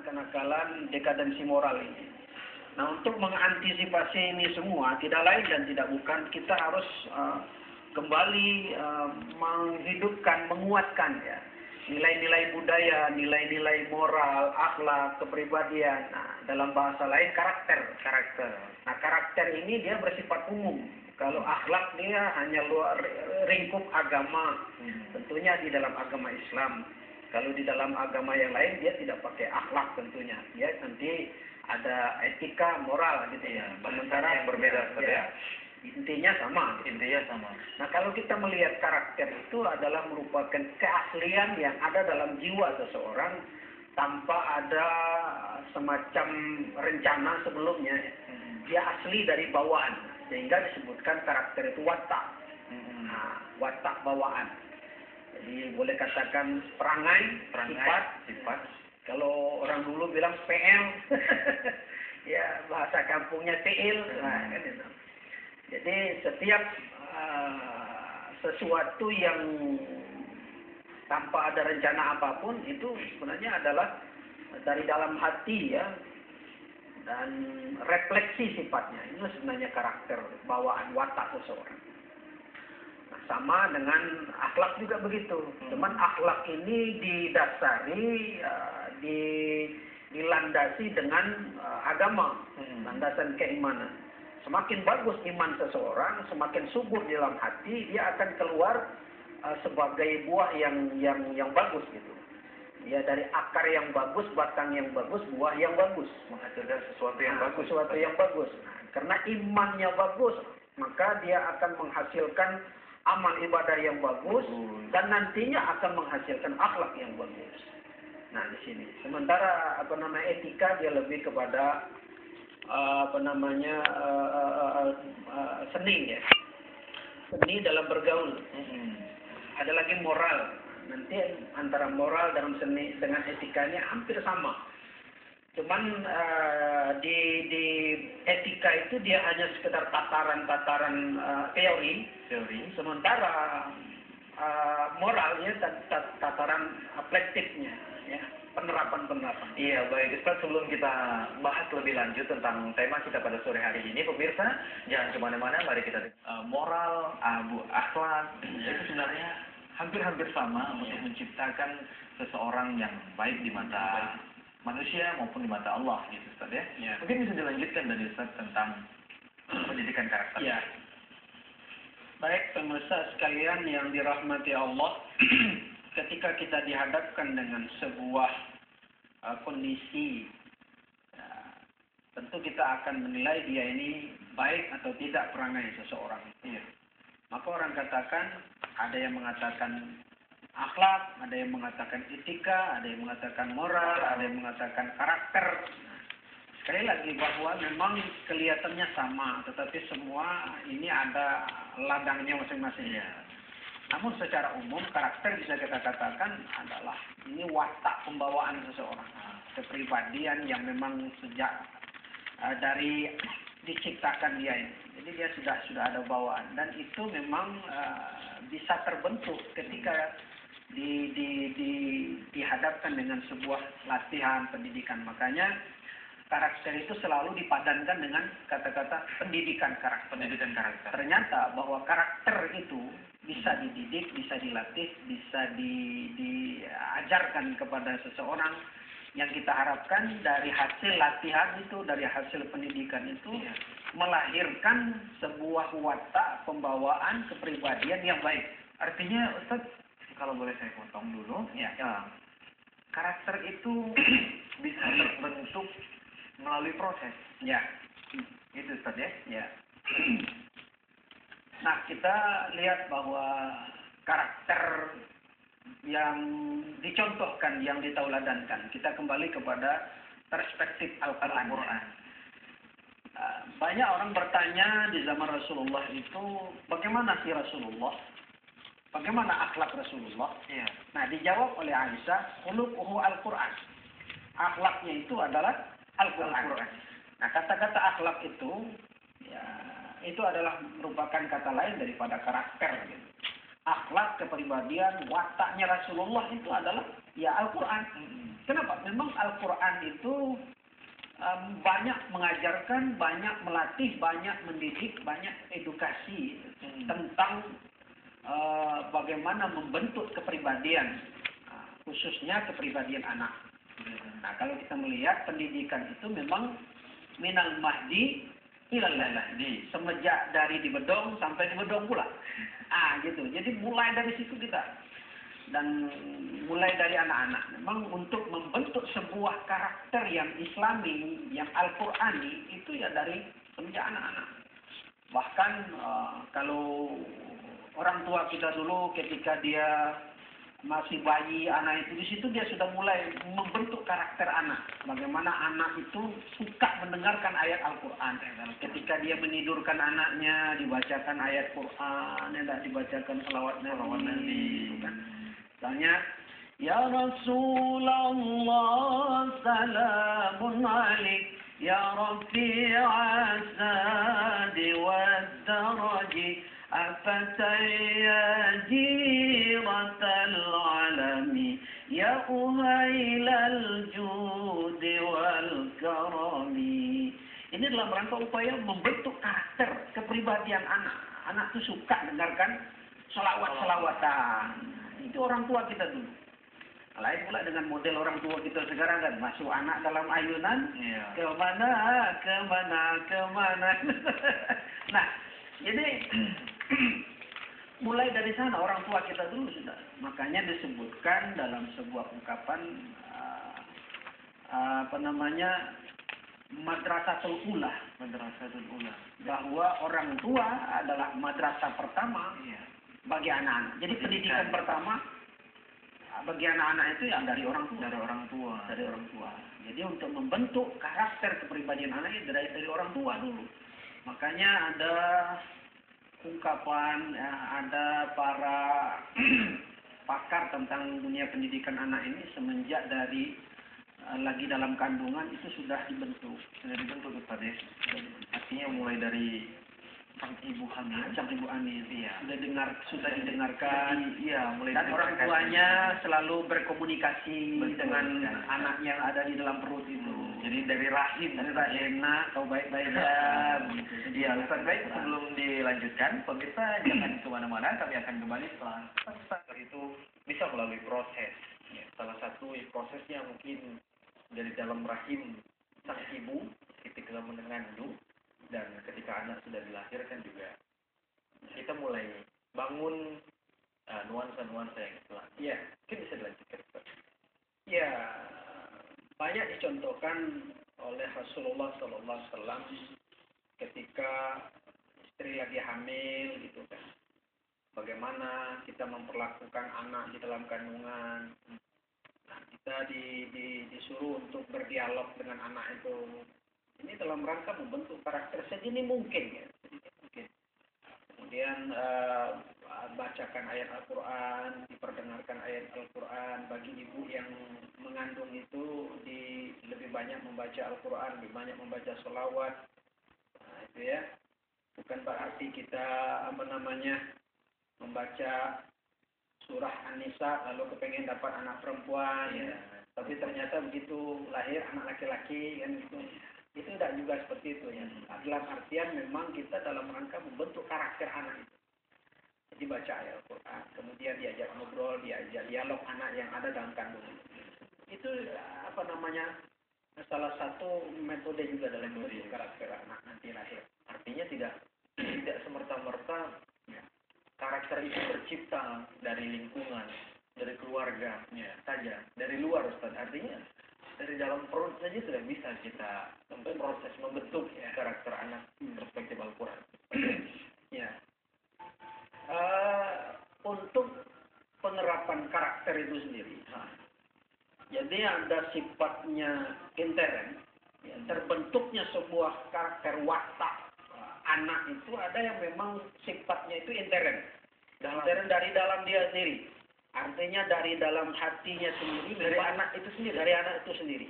kenakalan dekadensi moral ini. Nah, untuk mengantisipasi ini semua, tidak lain dan tidak bukan, kita harus kembali menghidupkan, menguatkan ya nilai-nilai budaya, nilai-nilai moral, akhlak, kepribadian. Nah, dalam bahasa lain karakter. Nah, karakter ini dia bersifat umum. Kalau akhlak dia hanya luar lingkup agama, tentunya di dalam agama Islam. Kalau di dalam agama yang lain dia tidak pakai akhlak tentunya. Dia nanti ada etika, moral gitu ya. Sementara yang berbeda ya. Intinya sama. Nah, kalau kita melihat karakter itu adalah merupakan keaslian yang ada dalam jiwa seseorang tanpa ada semacam rencana sebelumnya. Dia asli dari bawaan, sehingga disebutkan karakter itu watak. Nah, watak bawaan. Jadi boleh katakan perangai, sifat. Kalau orang dulu bilang PL, ya bahasa kampungnya PL, nah, kan itu. Jadi setiap sesuatu yang tanpa ada rencana apapun itu sebenarnya adalah dari dalam hati ya, dan refleksi sifatnya. Ini sebenarnya karakter bawaan watak seseorang. Nah, sama dengan akhlak juga begitu. Cuman akhlak ini didasari, dilandasi dengan agama, landasan keimanan. Semakin bagus iman seseorang, semakin subur di dalam hati, dia akan keluar sebagai buah yang bagus gitu. Ya, dari akar yang bagus, batang yang bagus, buah yang bagus, menghasilkan sesuatu yang bagus. Nah, karena imannya bagus, maka dia akan menghasilkan amal ibadah yang bagus dan nantinya akan menghasilkan akhlak yang bagus. Nah, di sini. Sementara etika dia lebih kepada seni ya. Seni dalam bergaul. Ada lagi moral. Nanti antara moral dalam seni dengan etikanya hampir sama. Cuman di etika itu dia hanya sekedar tataran teori. Sementara moralnya tataran apliktifnya ya. Penerapan. Iya, baik Ustaz, sebelum kita bahas lebih lanjut tentang tema kita pada sore hari ini, pemirsa jangan kemana-mana, mari kita moral, akhlak itu sebenarnya hampir sama untuk menciptakan seseorang yang baik di mata manusia maupun di mata Allah gitu Ustaz ya. Mungkin bisa dilanjutkan dari Ustaz tentang pendidikan karakter. Ya. Baik pemirsa sekalian yang dirahmati Allah, ketika kita dihadapkan dengan sebuah kondisi, tentu kita akan menilai dia ini baik atau tidak perangai seseorang. Maka orang katakan, ada yang mengatakan akhlak, ada yang mengatakan etika, ada yang mengatakan moral, ada yang mengatakan karakter. Sekali lagi bahwa memang kelihatannya sama, tetapi semua ini ada ladangnya masing-masing. Namun secara umum karakter bisa kita katakan adalah ini watak pembawaan seseorang, kepribadian yang memang sejak dari diciptakan dia ini. Jadi dia sudah ada bawaan dan itu memang bisa terbentuk ketika dihadapkan dengan sebuah latihan pendidikan. Makanya karakter itu selalu dipadankan dengan kata-kata pendidikan karakter. Ternyata bahwa karakter itu bisa dididik, bisa dilatih, bisa diajarkan kepada seseorang. Yang kita harapkan dari hasil latihan itu, dari hasil pendidikan itu, melahirkan sebuah watak, pembawaan, kepribadian yang baik. Artinya Ustaz, kalau boleh saya potong dulu, karakter itu bisa terbentuk melalui proses. Itu Ustaz ya. Nah, kita lihat bahwa karakter yang dicontohkan, yang ditauladankan, kita kembali kepada perspektif Al-Quran. Banyak orang bertanya di zaman Rasulullah itu, bagaimana sih Rasulullah? Bagaimana akhlak Rasulullah? Nah, dijawab oleh Aisyah, khuluquhu Al-Quran. Akhlaknya itu adalah Al-Quran. Nah, kata-kata akhlak itu, itu adalah merupakan kata lain daripada karakter. Gitu. akhlak, kepribadian, wataknya Rasulullah itu adalah ya Al-Quran. Kenapa? Memang Al-Quran itu banyak mengajarkan, banyak melatih, banyak mendidik, banyak edukasi tentang bagaimana membentuk kepribadian, khususnya kepribadian anak. Nah, kalau kita melihat pendidikan itu memang minal mahdi ilal lahdi, semenjak dari di bedong sampai di bedong pula. Gitu. Jadi mulai dari situ kita, dan mulai dari anak-anak. Memang untuk membentuk sebuah karakter yang Islami, yang Al-Qurani itu ya dari semenjak anak-anak. Bahkan kalau orang tua kita dulu ketika dia masih bayi, anak itu di situ dia sudah mulai membentuk karakter anak. Bagaimana anak itu suka mendengarkan ayat Al-Quran. Ketika dia menidurkan anaknya, dibacakan ayat Quran, dibacakan salawat Nabi. Misalnya, Ya Rasulullah salamun alaik, Ya Rafi'a sadi wa daraji, أفتيا جيرة العالم يا أهيل الجود والكرم. Ini dalam rangka upaya membentuk karakter kepribadian anak. Anak itu suka dengarkan selawat-selawatan. Itu orang tua kita dulu. Lain pula dengan model orang tua kita sekarang kan, masuk anak dalam ayunan, kemana. Nah, jadi mulai dari sana orang tua kita dulu sudah. Makanya disebutkan dalam sebuah ungkapan madrasatul ula, bahwa orang tua adalah madrasah pertama bagi anak-anak. Jadi pendidikan pertama bagi anak-anak itu yang dari orang tua. Jadi untuk membentuk karakter kepribadian anaknya dari orang tua dulu. Makanya ada ungkapan, ada para pakar tentang dunia pendidikan anak ini semenjak dari lagi dalam kandungan itu sudah dibentuk Ustaz ya. Artinya mulai dari sang ibu hamil, sudah didengarkan, mulai dan orang tuanya selalu berkomunikasi dengan anak yang ada di dalam perut itu. Jadi dari rahim, nak, kau baik-baik ya. Iya, Ustaz, baik, sebelum dilanjutkan, pemirsa jangan kemana-mana, kami akan kembali setelah pesan itu bisa melalui proses. Salah satu prosesnya mungkin dari dalam rahim sang ibu ketika mengandung, dan ketika anak sudah dilahirkan juga kita mulai bangun nuansa-nuansa yang Islam. Ya, mungkin bisa dilanjutkan. Ya, banyak dicontohkan oleh Rasulullah SAW ketika istri lagi hamil gitu kan. Bagaimana kita memperlakukan anak di dalam kandungan. Nah, kita disuruh untuk berdialog dengan anak itu. Ini dalam rangka membentuk karakter sedini mungkin ya. Kemudian bacakan ayat Al-Quran, diperdengarkan ayat Al-Quran. Bagi ibu yang mengandung itu lebih banyak membaca Al-Quran, lebih banyak membaca sholawat. Nah, itu ya. Bukan berarti kita membaca surah An-Nisa lalu kepengen dapat anak perempuan. Ya. Tapi ternyata begitu lahir anak laki-laki kan gitu. Itu tidak juga seperti itu ya. Dalam artian memang kita dalam rangka membentuk karakter anak itu. Jadi baca ayat Al-Quran, kemudian diajak ngobrol, diajak dialog anak yang ada dalam kandungan. Itu salah satu metode juga dalam membentuk karakter anak nanti lahir. Artinya tidak semerta-merta karakter itu tercipta dari lingkungan, dari keluarga saja, dari luar Ustaz. Artinya dari dalam perut saja sudah bisa kita proses membentuk karakter anak perspektif Al-Quran. Ya. Untuk penerapan karakter itu sendiri, jadi ada sifatnya intern, ya, terbentuknya sebuah karakter watak anak itu ada yang memang sifatnya itu intern, intern dari dalam dia sendiri. Artinya dari dalam hatinya sendiri, dari anak itu sendiri.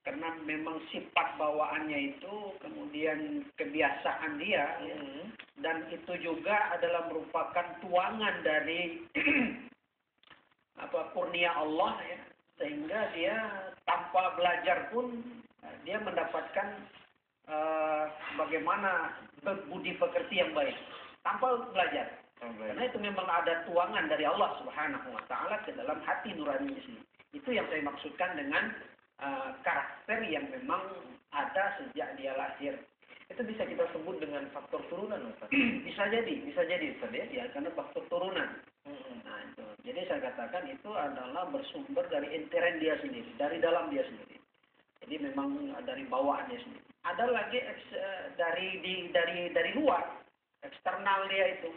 Karena memang sifat bawaannya itu, kemudian kebiasaan dia, dan itu juga adalah merupakan tuangan dari kurnia Allah ya, sehingga dia tanpa belajar pun dia mendapatkan bagaimana budi pekerti yang baik tanpa belajar. Karena itu memang ada tuangan dari Allah Subhanahu wa taala ke dalam hati nurani sini. Itu yang saya maksudkan dengan karakter yang memang ada sejak dia lahir. Itu bisa kita sebut dengan faktor turunan, Ustaz. bisa jadi Ustaz ya, karena faktor turunan. Nah, itu. Jadi saya katakan itu adalah bersumber dari intern dia sendiri, dari dalam dia sendiri. Jadi memang dari bawaan dia sendiri. Ada lagi dari luar, eksternal dia itu.